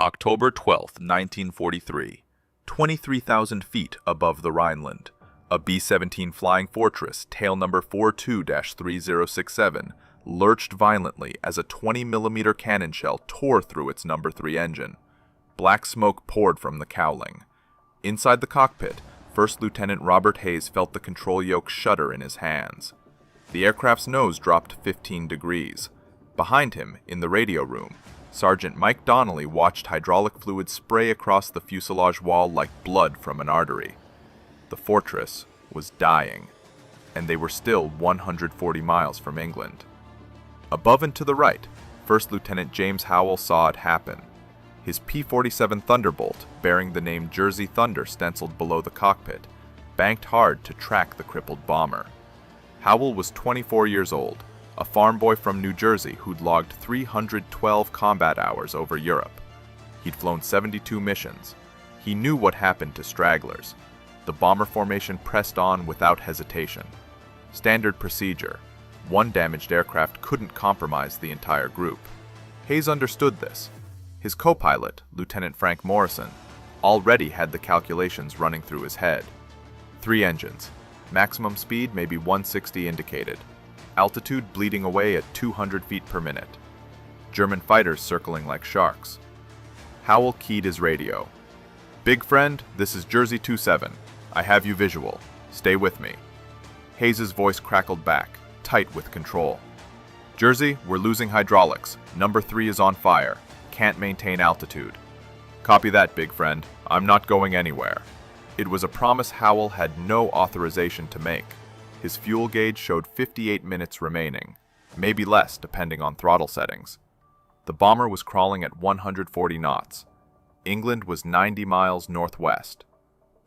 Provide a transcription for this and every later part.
October 12, 1943, 23,000 feet above the Rhineland, a B-17 Flying Fortress, tail number 42-3067, lurched violently as a 20mm cannon shell tore through its number 3 engine. Black smoke poured from the cowling. Inside the cockpit, First Lieutenant Robert Hayes felt the control yoke shudder in his hands. The aircraft's nose dropped 15 degrees. Behind him, in the radio room, Sergeant Mike Donnelly watched hydraulic fluid spray across the fuselage wall like blood from an artery. The fortress was dying, and they were still 140 miles from England. Above and to the right, First Lieutenant James Howell saw it happen. His P-47 Thunderbolt, bearing the name Jersey Thunder stenciled below the cockpit, banked hard to track the crippled bomber. Howell was 24 years old, a farm boy from New Jersey who'd logged 312 combat hours over Europe. He'd flown 72 missions. He knew what happened to stragglers. The bomber formation pressed on without hesitation. Standard procedure. One damaged aircraft couldn't compromise the entire group. Hayes understood this. His co-pilot, Lieutenant Frank Morrison, already had the calculations running through his head. 3 engines. Maximum speed maybe 160 indicated. Altitude bleeding away at 200 feet per minute. German fighters circling like sharks. Howell keyed his radio. "Big friend, this is Jersey 27. I have you visual. Stay with me." Hayes' voice crackled back, tight with control. "Jersey, we're losing hydraulics. Number 3 is on fire. Can't maintain altitude." "Copy that, big friend. I'm not going anywhere." It was a promise Howell had no authorization to make. His fuel gauge showed 58 minutes remaining, maybe less depending on throttle settings. The bomber was crawling at 140 knots. England was 90 miles northwest.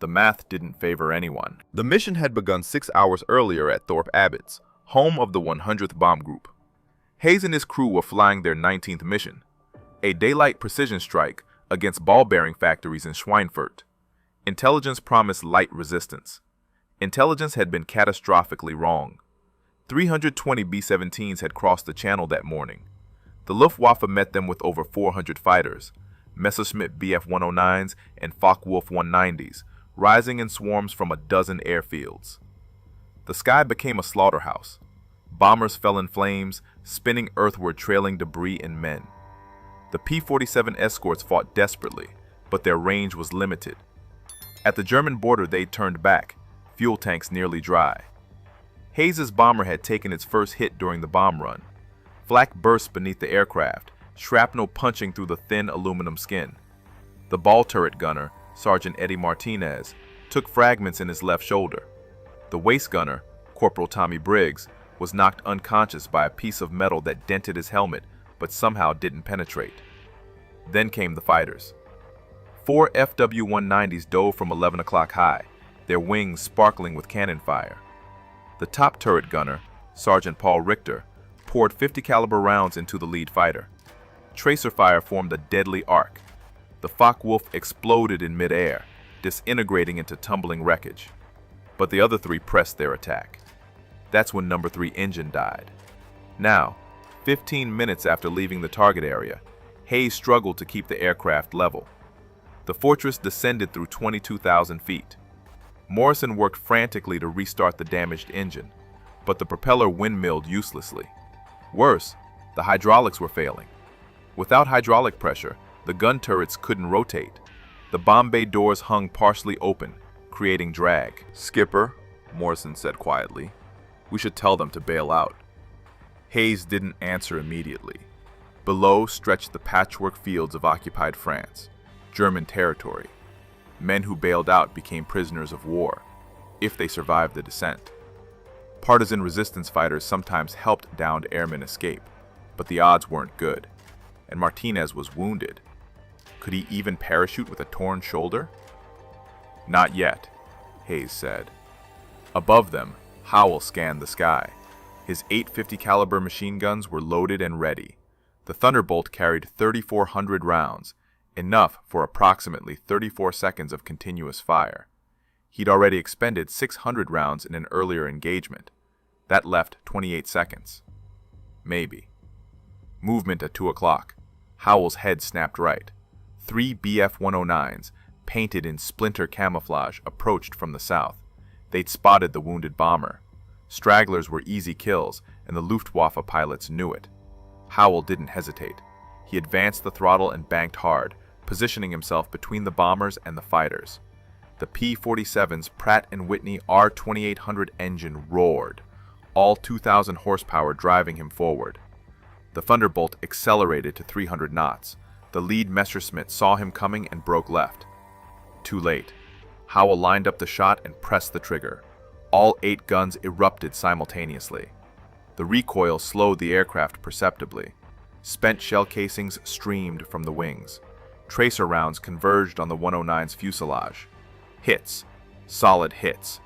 The math didn't favor anyone. The mission had begun 6 hours earlier at Thorpe Abbotts, home of the 100th Bomb Group. Hayes and his crew were flying their 19th mission, a daylight precision strike against ball-bearing factories in Schweinfurt. Intelligence promised light resistance. Intelligence had been catastrophically wrong. 320 B-17s had crossed the channel that morning. The Luftwaffe met them with over 400 fighters, Messerschmitt Bf-109s and Focke-Wulf 190s, rising in swarms from a dozen airfields. The sky became a slaughterhouse. Bombers fell in flames, spinning earthward, trailing debris and men. The P-47 escorts fought desperately, but their range was limited. At the German border, they turned back, fuel tanks nearly dry. Hayes' bomber had taken its first hit during the bomb run. Flak burst beneath the aircraft, shrapnel punching through the thin aluminum skin. The ball turret gunner, Sergeant Eddie Martinez, took fragments in his left shoulder. The waist gunner, Corporal Tommy Briggs, was knocked unconscious by a piece of metal that dented his helmet but somehow didn't penetrate. Then came the fighters. 4 FW-190s dove from 11 o'clock high, their wings sparkling with cannon fire. The top turret gunner, Sergeant Paul Richter, poured 50 caliber rounds into the lead fighter. Tracer fire formed a deadly arc. The Focke-Wulf exploded in midair, disintegrating into tumbling wreckage. But the other 3 pressed their attack. That's when number 3 engine died. Now, 15 minutes after leaving the target area, Hayes struggled to keep the aircraft level. The fortress descended through 22,000 feet. Morrison worked frantically to restart the damaged engine, but the propeller windmilled uselessly. Worse, the hydraulics were failing. Without hydraulic pressure, the gun turrets couldn't rotate. The bomb bay doors hung partially open, creating drag. "Skipper," Morrison said quietly, "we should tell them to bail out." Hayes didn't answer immediately. Below stretched the patchwork fields of occupied France, German territory. Men who bailed out became prisoners of war, if they survived the descent. Partisan resistance fighters sometimes helped downed airmen escape, but the odds weren't good, and Martinez was wounded. Could he even parachute with a torn shoulder? "Not yet," Hayes said. Above them, Howell scanned the sky. His 850 caliber machine guns were loaded and ready. The Thunderbolt carried 3,400 rounds, enough for approximately 34 seconds of continuous fire. He'd already expended 600 rounds in an earlier engagement. That left 28 seconds. Maybe. Movement at 2 o'clock. Howell's head snapped right. 3 BF-109s, painted in splinter camouflage, approached from the south. They'd spotted the wounded bomber. Stragglers were easy kills, and the Luftwaffe pilots knew it. Howell didn't hesitate. He advanced the throttle and banked hard, positioning himself between the bombers and the fighters. The P-47's Pratt & Whitney R2800 engine roared, all 2,000 horsepower driving him forward. The Thunderbolt accelerated to 300 knots. The lead Messerschmitt saw him coming and broke left. Too late. Howell lined up the shot and pressed the trigger. All 8 guns erupted simultaneously. The recoil slowed the aircraft perceptibly. Spent shell casings streamed from the wings. Tracer rounds converged on the 109's fuselage. Hits. Solid hits.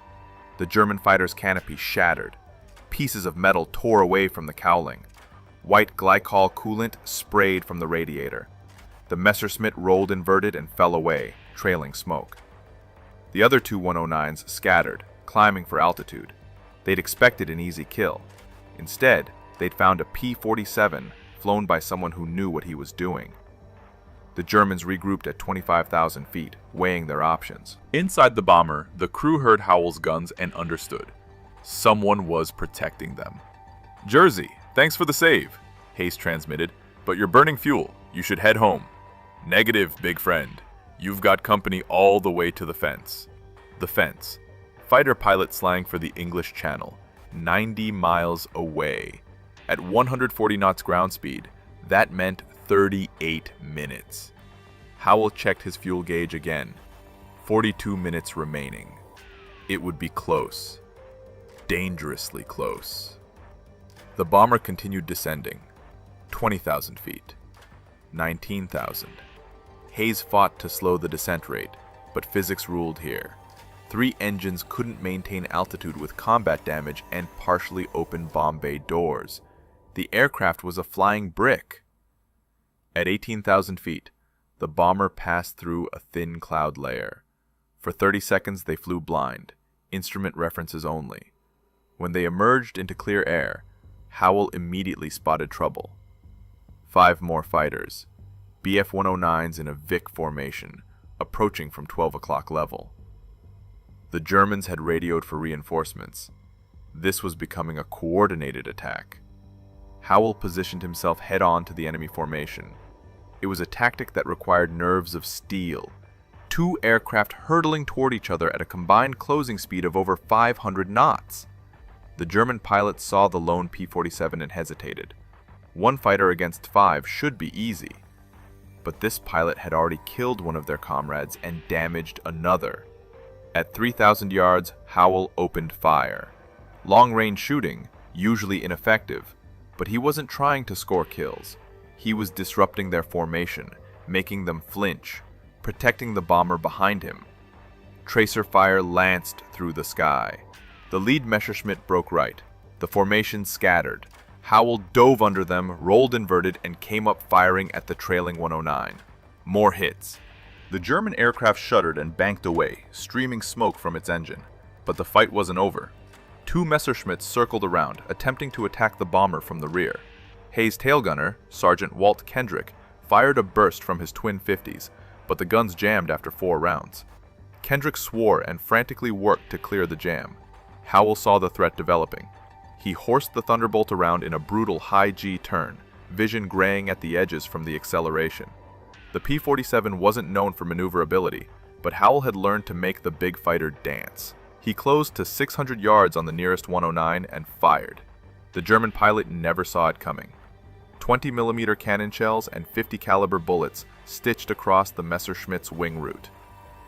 The German fighter's canopy shattered. Pieces of metal tore away from the cowling. White glycol coolant sprayed from the radiator. The Messerschmitt rolled inverted and fell away, trailing smoke. The other 2 109s scattered, climbing for altitude. They'd expected an easy kill. Instead, they'd found a P-47 flown by someone who knew what he was doing. The Germans regrouped at 25,000 feet, weighing their options. Inside the bomber, the crew heard Howell's guns and understood. Someone was protecting them. "Jersey, thanks for the save," Hayes transmitted, "but you're burning fuel. You should head home." "Negative, big friend. You've got company all the way to the fence." The fence. Fighter pilot slang for the English Channel. 90 miles away. At 140 knots ground speed, that meant 38 minutes. Howell checked his fuel gauge again. 42 minutes remaining. It would be close. Dangerously close. The bomber continued descending. 20,000 feet. 19,000. Hayes fought to slow the descent rate, but physics ruled here. 3 engines couldn't maintain altitude with combat damage and partially open bomb bay doors. The aircraft was a flying brick. At 18,000 feet, the bomber passed through a thin cloud layer. For 30 seconds they flew blind, instrument references only. When they emerged into clear air, Howell immediately spotted trouble. 5 more fighters, BF-109s in a Vic formation, approaching from 12 o'clock level. The Germans had radioed for reinforcements. This was becoming a coordinated attack. Howell positioned himself head-on to the enemy formation. It was a tactic that required nerves of steel. 2 aircraft hurtling toward each other at a combined closing speed of over 500 knots. The German pilots saw the lone P-47 and hesitated. 1 fighter against 5 should be easy. But this pilot had already killed one of their comrades and damaged another. At 3,000 yards, Howell opened fire. Long-range shooting, usually ineffective, but he wasn't trying to score kills. He was disrupting their formation, making them flinch, protecting the bomber behind him. Tracer fire lanced through the sky. The lead Messerschmitt broke right. The formation scattered. Howell dove under them, rolled inverted, and came up firing at the trailing 109. More hits. The German aircraft shuddered and banked away, streaming smoke from its engine. But the fight wasn't over. 2 Messerschmitts circled around, attempting to attack the bomber from the rear. Hayes' tail gunner, Sergeant Walt Kendrick, fired a burst from his twin 50s, but the guns jammed after 4 rounds. Kendrick swore and frantically worked to clear the jam. Howell saw the threat developing. He horsed the Thunderbolt around in a brutal high-G turn, vision graying at the edges from the acceleration. The P-47 wasn't known for maneuverability, but Howell had learned to make the big fighter dance. He closed to 600 yards on the nearest 109 and fired. The German pilot never saw it coming. 20mm cannon shells and 50 caliber bullets stitched across the Messerschmitt's wing root.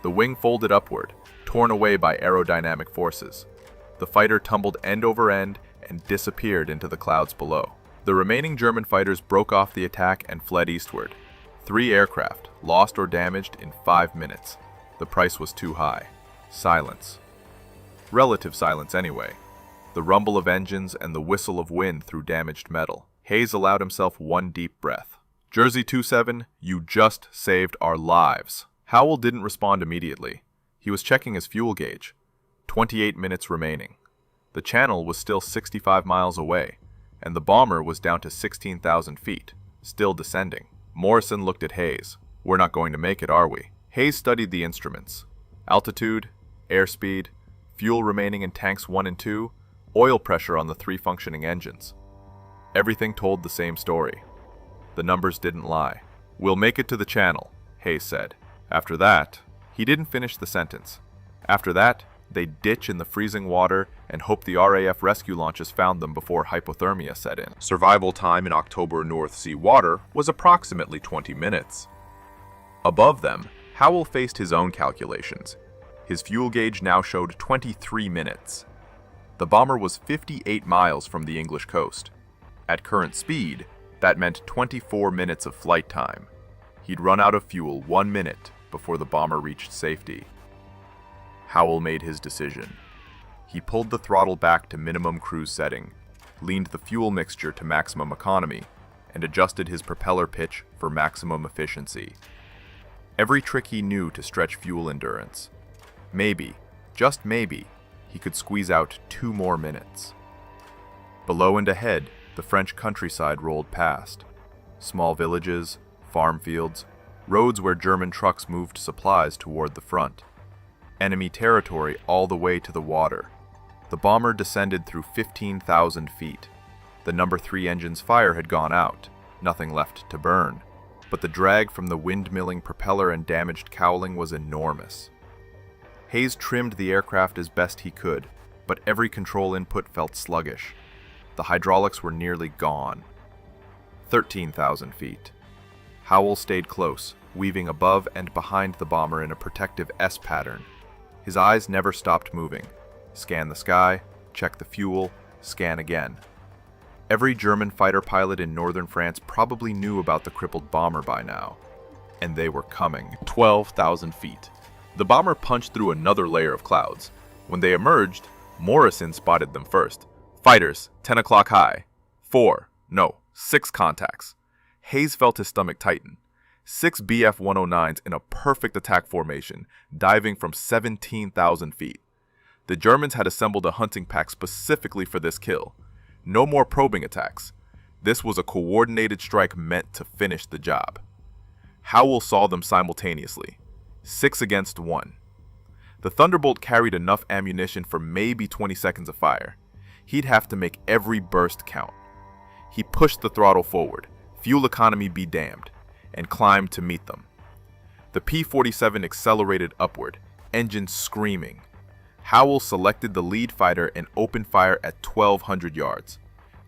The wing folded upward, torn away by aerodynamic forces. The fighter tumbled end over end and disappeared into the clouds below. The remaining German fighters broke off the attack and fled eastward. 3 aircraft, lost or damaged in 5 minutes. The price was too high. Silence. Relative silence anyway. The rumble of engines and the whistle of wind through damaged metal. Hayes allowed himself one deep breath. "Jersey 27, you just saved our lives." Howell didn't respond immediately. He was checking his fuel gauge. 28 minutes remaining. The channel was still 65 miles away, and the bomber was down to 16,000 feet, still descending. Morrison looked at Hayes. We're not going to make it, are we? Hayes studied the instruments. Altitude, airspeed, fuel remaining in tanks 1 and 2, oil pressure on the 3 functioning engines. Everything told the same story. The numbers didn't lie. We'll make it to the channel, Hayes said. After that, he didn't finish the sentence. After that, they'd ditch in the freezing water and hope the RAF rescue launches found them before hypothermia set in. Survival time in October North Sea water was approximately 20 minutes. Above them, Howell faced his own calculations. His fuel gauge now showed 23 minutes. The bomber was 58 miles from the English coast. At current speed, that meant 24 minutes of flight time. He'd run out of fuel 1 minute before the bomber reached safety. Howell made his decision. He pulled the throttle back to minimum cruise setting, leaned the fuel mixture to maximum economy, and adjusted his propeller pitch for maximum efficiency. Every trick he knew to stretch fuel endurance. Maybe, just maybe, he could squeeze out 2 more minutes. Below and ahead, the French countryside rolled past. Small villages, farm fields, roads where German trucks moved supplies toward the front. Enemy territory all the way to the water. The bomber descended through 15,000 feet. The No. 3 engine's fire had gone out, nothing left to burn, but the drag from the windmilling propeller and damaged cowling was enormous. Hayes trimmed the aircraft as best he could, but every control input felt sluggish. The hydraulics were nearly gone. 13,000 feet. Howell stayed close, weaving above and behind the bomber in a protective S pattern. His eyes never stopped moving. Scan the sky, check the fuel, scan again. Every German fighter pilot in northern France probably knew about the crippled bomber by now. And they were coming. 12,000 feet. The bomber punched through another layer of clouds. When they emerged, Morrison spotted them first. Fighters, 10 o'clock high. 6 contacts. Hayes felt his stomach tighten. 6 Bf-109s in a perfect attack formation, diving from 17,000 feet. The Germans had assembled a hunting pack specifically for this kill. No more probing attacks. This was a coordinated strike meant to finish the job. Howell saw them simultaneously. 6 against 1. The Thunderbolt carried enough ammunition for maybe 20 seconds of fire. He'd have to make every burst count. He pushed the throttle forward, fuel economy be damned, and climbed to meet them. The P-47 accelerated upward, engines screaming. Howell selected the lead fighter and opened fire at 1,200 yards.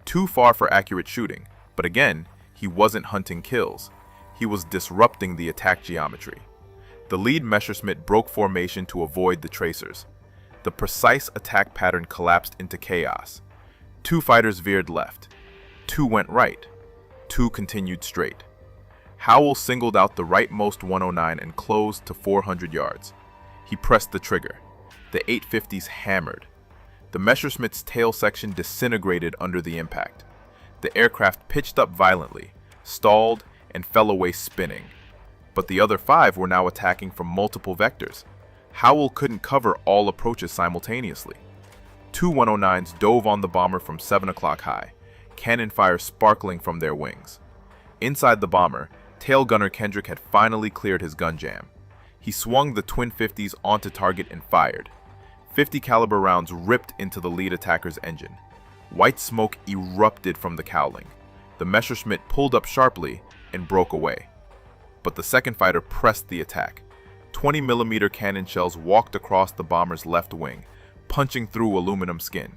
Too far for accurate shooting, but again, he wasn't hunting kills. He was disrupting the attack geometry. The lead Messerschmitt broke formation to avoid the tracers. The precise attack pattern collapsed into chaos. 2 fighters veered left. 2 went right. 2 continued straight. Howell singled out the rightmost 109 and closed to 400 yards. He pressed the trigger. The 850s hammered. The Messerschmitt's tail section disintegrated under the impact. The aircraft pitched up violently, stalled, and fell away spinning. But the other 5 were now attacking from multiple vectors. Howell couldn't cover all approaches simultaneously. 2 109s dove on the bomber from 7 o'clock high, cannon fire sparkling from their wings. Inside the bomber, tail gunner Kendrick had finally cleared his gun jam. He swung the twin 50s onto target and fired. 50 caliber rounds ripped into the lead attacker's engine. White smoke erupted from the cowling. The Messerschmitt pulled up sharply and broke away. But the second fighter pressed the attack. 20mm cannon shells walked across the bomber's left wing, punching through aluminum skin.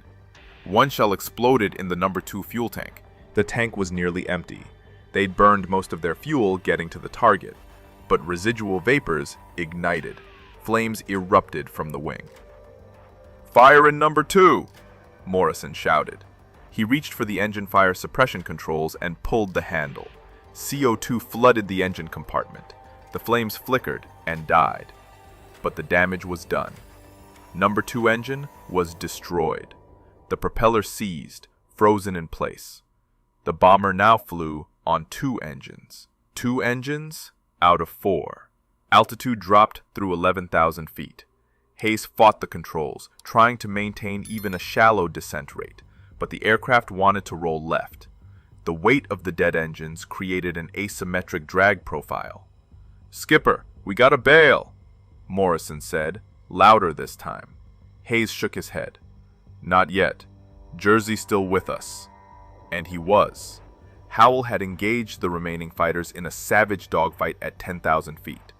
1 shell exploded in the No. 2 fuel tank. The tank was nearly empty. They'd burned most of their fuel getting to the target, but residual vapors ignited. Flames erupted from the wing. "Fire in No. 2!" Morrison shouted. He reached for the engine fire suppression controls and pulled the handle. CO2 flooded the engine compartment. The flames flickered and died. But the damage was done. No. 2 engine was destroyed. The propeller seized, frozen in place. The bomber now flew on 2 engines. 2 engines out of 4. Altitude dropped through 11,000 feet. Hayes fought the controls, trying to maintain even a shallow descent rate, but the aircraft wanted to roll left. The weight of the dead engines created an asymmetric drag profile. "Skipper, we gotta bail," Morrison said, louder this time. Hayes shook his head. "Not yet. Jersey's still with us." And he was. Howell had engaged the remaining fighters in a savage dogfight at 10,000 feet.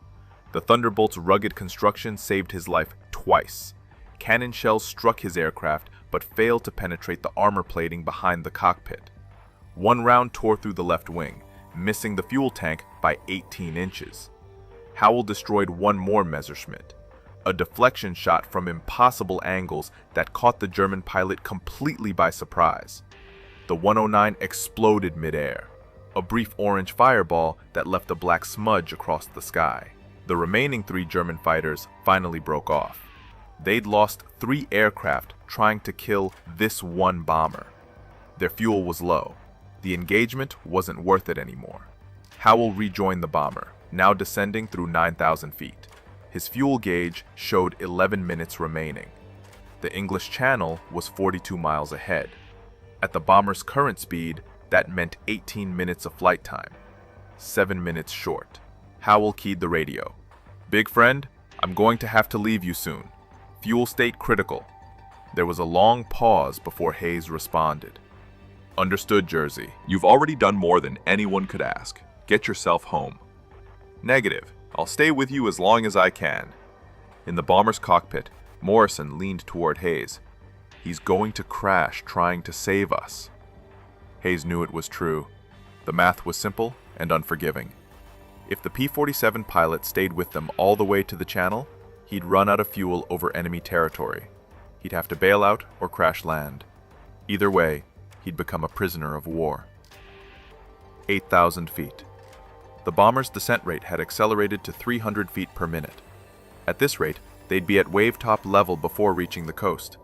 The Thunderbolt's rugged construction saved his life twice. Cannon shells struck his aircraft but failed to penetrate the armor plating behind the cockpit. One round tore through the left wing, missing the fuel tank by 18 inches. Howell destroyed one more Messerschmitt, a deflection shot from impossible angles that caught the German pilot completely by surprise. The 109 exploded midair, a brief orange fireball that left a black smudge across the sky. The remaining 3 German fighters finally broke off. They'd lost 3 aircraft trying to kill this one bomber. Their fuel was low. The engagement wasn't worth it anymore. Howell rejoined the bomber, now descending through 9,000 feet. His fuel gauge showed 11 minutes remaining. The English Channel was 42 miles ahead. At the bomber's current speed, that meant 18 minutes of flight time. 7 minutes short. Howell keyed the radio. "Big friend, I'm going to have to leave you soon. Fuel state critical." There was a long pause before Hayes responded. "Understood, Jersey. You've already done more than anyone could ask. Get yourself home." "Negative. I'll stay with you as long as I can." In the bomber's cockpit, Morrison leaned toward Hayes. "He's going to crash trying to save us." Hayes knew it was true. The math was simple and unforgiving. If the P-47 pilot stayed with them all the way to the channel, he'd run out of fuel over enemy territory. He'd have to bail out or crash land. Either way, he'd become a prisoner of war. 8,000 feet. The bomber's descent rate had accelerated to 300 feet per minute. At this rate, they'd be at wave-top level before reaching the coast.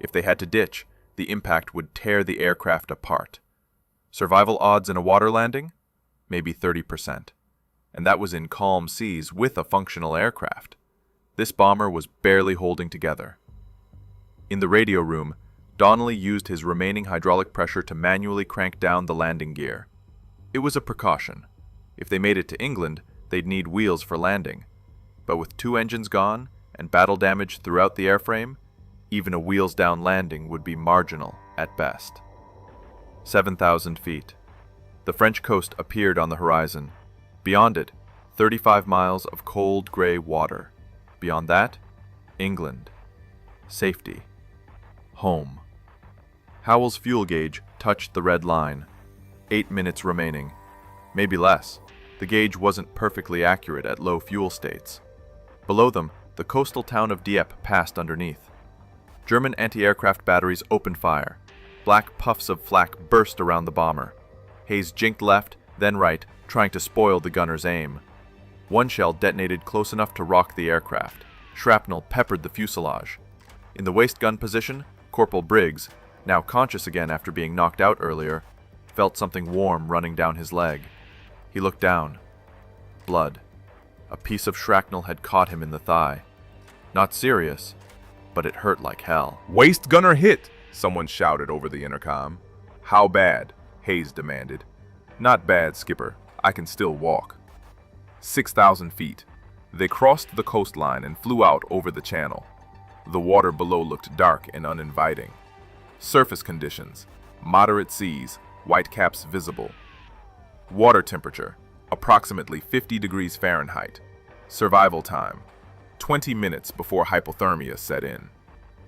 If they had to ditch, the impact would tear the aircraft apart. Survival odds in a water landing? Maybe 30%. And that was in calm seas with a functional aircraft. This bomber was barely holding together. In the radio room, Donnelly used his remaining hydraulic pressure to manually crank down the landing gear. It was a precaution. If they made it to England, they'd need wheels for landing. But with 2 engines gone and battle damage throughout the airframe, even a wheels-down landing would be marginal at best. 7,000 feet. The French coast appeared on the horizon. Beyond it, 35 miles of cold gray water. Beyond that, England. Safety. Home. Howell's fuel gauge touched the red line. 8 minutes remaining. Maybe less. The gauge wasn't perfectly accurate at low fuel states. Below them, the coastal town of Dieppe passed underneath. German anti-aircraft batteries opened fire. Black puffs of flak burst around the bomber. Hayes jinked left, then right, trying to spoil the gunner's aim. One shell detonated close enough to rock the aircraft. Shrapnel peppered the fuselage. In the waist gun position, Corporal Briggs, now conscious again after being knocked out earlier, felt something warm running down his leg. He looked down. Blood. A piece of shrapnel had caught him in the thigh. Not serious, but it hurt like hell. "Waist gunner hit!" someone shouted over the intercom. "How bad?" Hayes demanded. "Not bad, Skipper. I can still walk." 6,000 feet. They crossed the coastline and flew out over the channel. The water below looked dark and uninviting. Surface conditions: moderate seas, whitecaps visible. Water temperature: approximately 50 degrees Fahrenheit. Survival time: 20 minutes before hypothermia set in.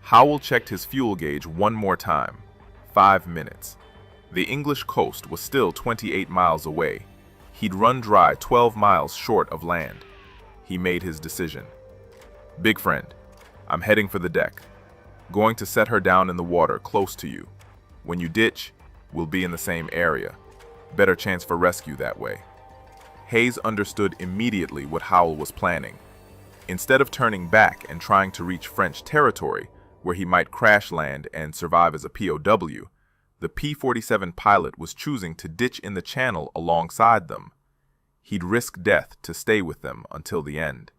Howell checked his fuel gauge one more time. 5 minutes. The English coast was still 28 miles away. He'd run dry 12 miles short of land. He made his decision. "Big friend, I'm heading for the deck. Going to set her down in the water close to you. When you ditch, we'll be in the same area. Better chance for rescue that way." Hayes understood immediately what Howell was planning. Instead of turning back and trying to reach French territory, where he might crash land and survive as a POW, the P-47 pilot was choosing to ditch in the channel alongside them. He'd risk death to stay with them until the end.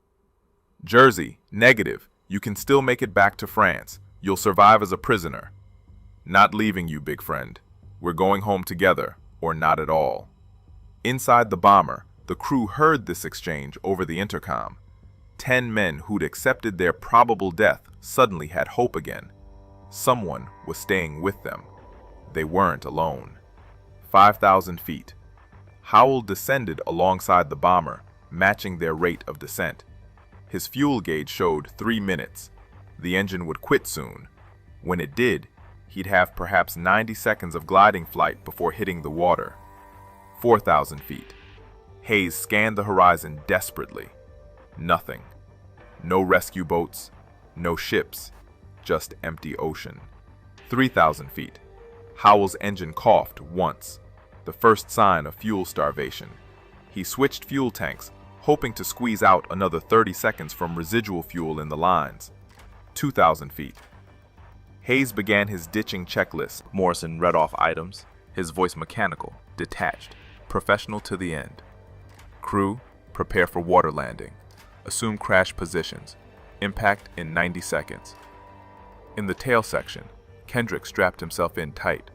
"Jersey, negative. You can still make it back to France. You'll survive as a prisoner." "Not leaving you, big friend. We're going home together, or not at all." Inside the bomber, The crew heard this exchange over the intercom. 10 men who'd accepted their probable death suddenly had hope again. Someone was staying with them. They weren't alone. 5,000 feet. Howell descended alongside the bomber, matching their rate of descent. His fuel gauge showed 3 minutes. The engine would quit soon. When it did, he'd have perhaps 90 seconds of gliding flight before hitting the water. 4,000 feet. Hayes scanned the horizon desperately. Nothing. No rescue boats, no ships, just empty ocean. 3,000 feet. Howell's engine coughed once, the first sign of fuel starvation. He switched fuel tanks, hoping to squeeze out another 30 seconds from residual fuel in the lines. 2,000 feet. Hayes began his ditching checklist. Morrison read off items, his voice mechanical, detached, professional to the end. Crew, prepare for water landing. Assume crash positions. Impact in 90 seconds. In the tail section, Kendrick strapped himself in tight.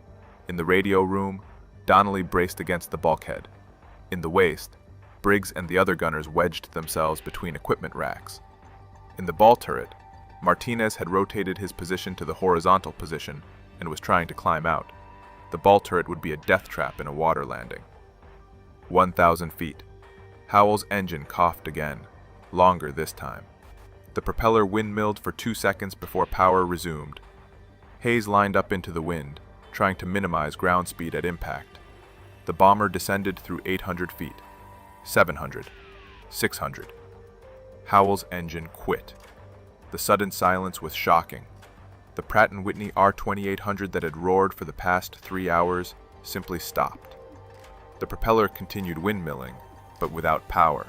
In the radio room, Donnelly braced against the bulkhead. In the waist, Briggs and the other gunners wedged themselves between equipment racks. In the ball turret, Martinez had rotated his position to the horizontal position and was trying to climb out. The ball turret would be a death trap in a water landing. 1,000 feet. Howell's engine coughed again, longer this time. The propeller windmilled for 2 seconds before power resumed. Hayes lined up into the wind, trying to minimize ground speed at impact. The bomber descended through 800 feet, 700, 600. Howell's engine quit. The sudden silence was shocking. The Pratt & Whitney R-2800 that had roared for the past 3 hours simply stopped. The propeller continued windmilling, but without power.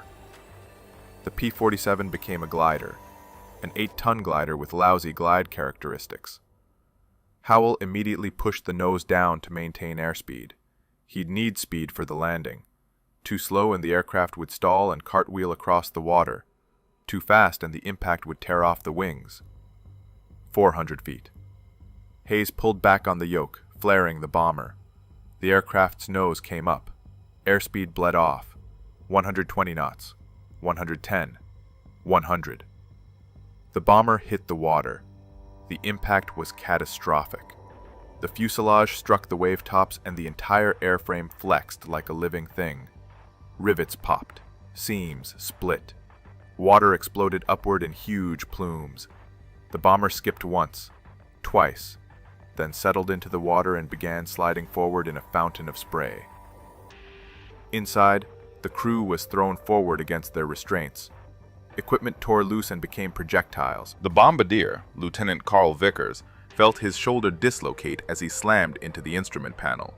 The P-47 became a glider, an 8-ton glider with lousy glide characteristics. Howell immediately pushed the nose down to maintain airspeed. He'd need speed for the landing. Too slow and the aircraft would stall and cartwheel across the water. Too fast and the impact would tear off the wings. 400 feet. Hayes pulled back on the yoke, flaring the bomber. The aircraft's nose came up. Airspeed bled off. 120 knots. 110. 100. The bomber hit the water. The impact was catastrophic. The fuselage struck the wave tops and the entire airframe flexed like a living thing. Rivets popped. Seams split. Water exploded upward in huge plumes. The bomber skipped once, twice, then settled into the water and began sliding forward in a fountain of spray. Inside, the crew was thrown forward against their restraints. Equipment tore loose and became projectiles. The bombardier, Lieutenant Carl Vickers, felt his shoulder dislocate as he slammed into the instrument panel.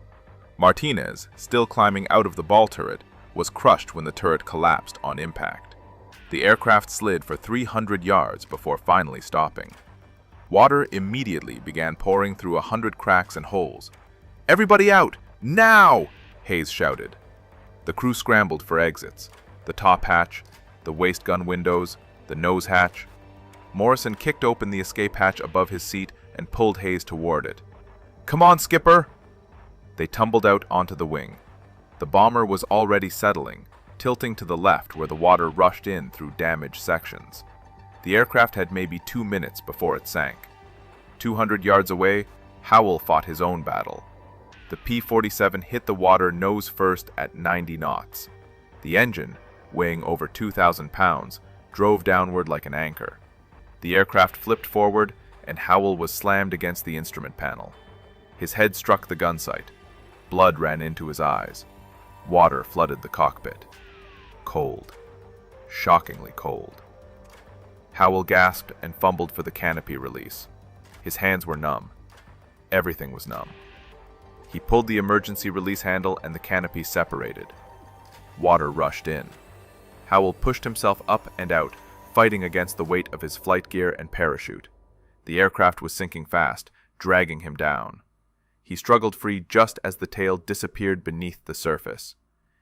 Martinez, still climbing out of the ball turret, was crushed when the turret collapsed on impact. The aircraft slid for 300 yards before finally stopping. Water immediately began pouring through 100 cracks and holes. "Everybody out! Now!" Hayes shouted. The crew scrambled for exits. The top hatch, the waist gun windows, the nose hatch. Morrison kicked open the escape hatch above his seat and pulled Hayes toward it. "Come on, Skipper!" They tumbled out onto the wing. The bomber was already settling, tilting to the left where the water rushed in through damaged sections. The aircraft had maybe 2 minutes before it sank. 200 yards away, Howell fought his own battle. The P-47 hit the water nose first at 90 knots. The engine, weighing over 2,000 pounds, drove downward like an anchor. The aircraft flipped forward, and Howell was slammed against the instrument panel. His head struck the gun sight. Blood ran into his eyes. Water flooded the cockpit. Cold. Shockingly cold. Howell gasped and fumbled for the canopy release. His hands were numb. Everything was numb. He pulled the emergency release handle and the canopy separated. Water rushed in. Howell pushed himself up and out, fighting against the weight of his flight gear and parachute. The aircraft was sinking fast, dragging him down. He struggled free just as the tail disappeared beneath the surface.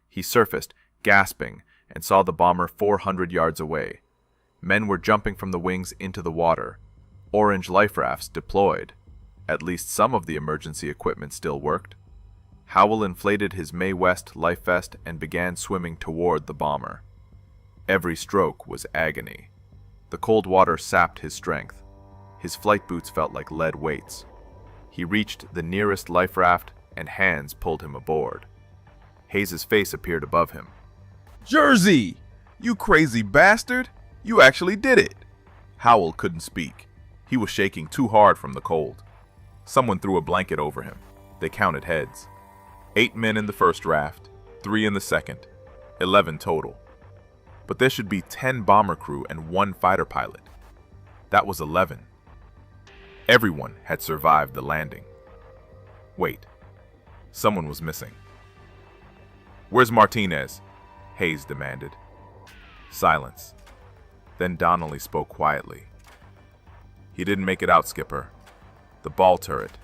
He surfaced, gasping, and saw the bomber 400 yards away. Men were jumping from the wings into the water. Orange life rafts deployed. At least some of the emergency equipment still worked. Howell inflated his Mae West life vest and began swimming toward the bomber. Every stroke was agony. The cold water sapped his strength. His flight boots felt like lead weights. He reached the nearest life raft and hands pulled him aboard. Hayes' face appeared above him. Jersey! You crazy bastard! You actually did it! Howell couldn't speak. He was shaking too hard from the cold. Someone threw a blanket over him. They counted heads. 8 men in the first raft, 3 in the second, 11 total. But there should be 10 bomber crew and 1 fighter pilot. That was 11. Everyone had survived the landing. Wait, someone was missing. "Where's Martinez?" Hayes demanded. Silence. Then Donnelly spoke quietly. "He didn't make it out, Skipper. The ball turret."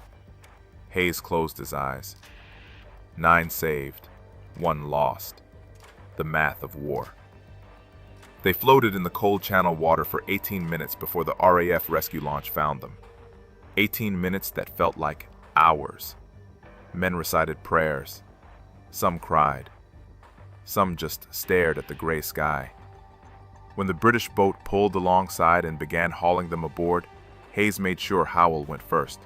Hayes closed his eyes. 9 saved, 1 lost. The math of war. They floated in the cold channel water for 18 minutes before the RAF rescue launch found them. 18 minutes that felt like hours. Men recited prayers. Some cried. Some just stared at the gray sky. When the British boat pulled alongside and began hauling them aboard, Hayes made sure Howell went first.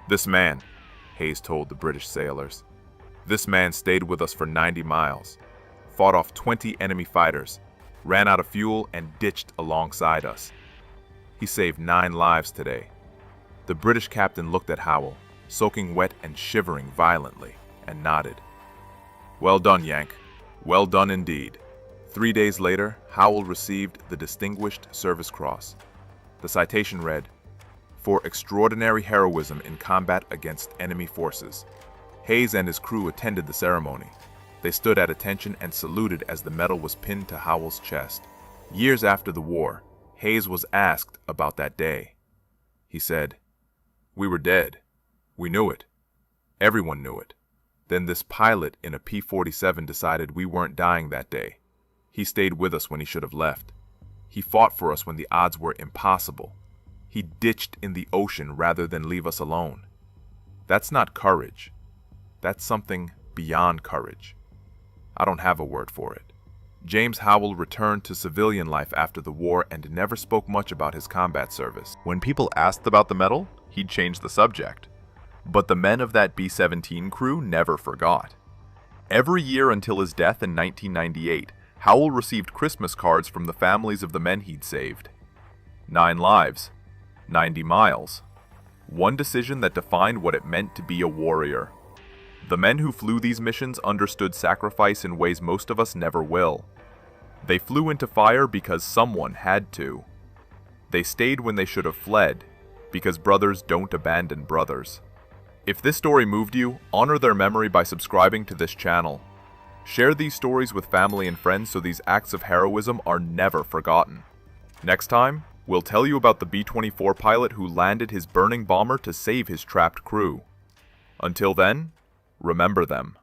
"This man," Hayes told the British sailors, "this man stayed with us for 90 miles, fought off 20 enemy fighters, ran out of fuel and ditched alongside us. He saved 9 lives today." The British captain looked at Howell, soaking wet and shivering violently, and nodded. "Well done, Yank. Well done indeed." 3 days later, Howell received the Distinguished Service Cross. The citation read, "For extraordinary heroism in combat against enemy forces." Hayes and his crew attended the ceremony. They stood at attention and saluted as the medal was pinned to Howell's chest. Years after the war, Hayes was asked about that day. He said, "We were dead. We knew it. Everyone knew it. Then this pilot in a P-47 decided we weren't dying that day. He stayed with us when he should have left. He fought for us when the odds were impossible. He ditched in the ocean rather than leave us alone. That's not courage. That's something beyond courage. I don't have a word for it." James Howell returned to civilian life after the war and never spoke much about his combat service. When people asked about the medal, he'd change the subject. But the men of that B-17 crew never forgot. Every year until his death in 1998, Howell received Christmas cards from the families of the men he'd saved. 9 lives, 90 miles. One decision that defined what it meant to be a warrior. The men who flew these missions understood sacrifice in ways most of us never will. They flew into fire because someone had to. They stayed when they should have fled, because brothers don't abandon brothers. If this story moved you, honor their memory by subscribing to this channel. Share these stories with family and friends so these acts of heroism are never forgotten. Next time, we'll tell you about the B-24 pilot who landed his burning bomber to save his trapped crew. Until then, remember them.